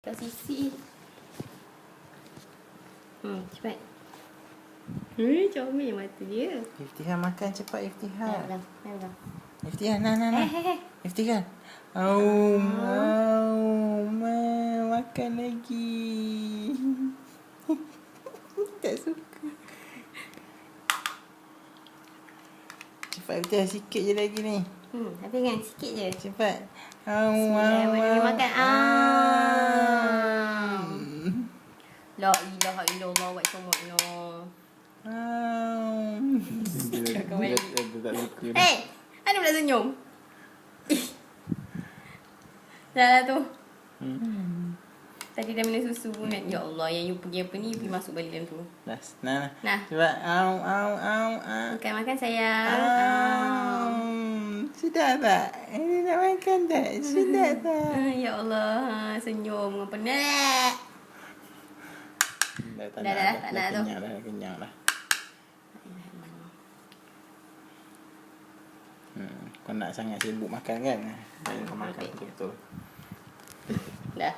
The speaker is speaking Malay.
Kat sisi. Cepat. Comel mata dia. Iftihan makan cepat Iftihan. Dah. Iftihan, nah. Iftihan. Makan lagi. Tak suka. Cepat Iftihan, sikit je lagi ni. Tapi kan sikit je. Cepat. Bismillahirrahmanirrahim. Makan. La ilaha illallah wa sallallahu. Dia tak suka. Ada pula senyum. Dah lah tu. Tadi dah minum susu pun kan. Ya Allah, yang you pergi apa ni, pergi masuk balik dalam tu. Nah. Nah. Cepat. Makan sayang. Sudah tak? Ini nak makan tak? Sudah tak? Ya Allah, senyum dengan penat. Tak nak tu. Kenyang dah. Kau nak sangat sibuk makan kan? Kau makan betul-betul. Dah.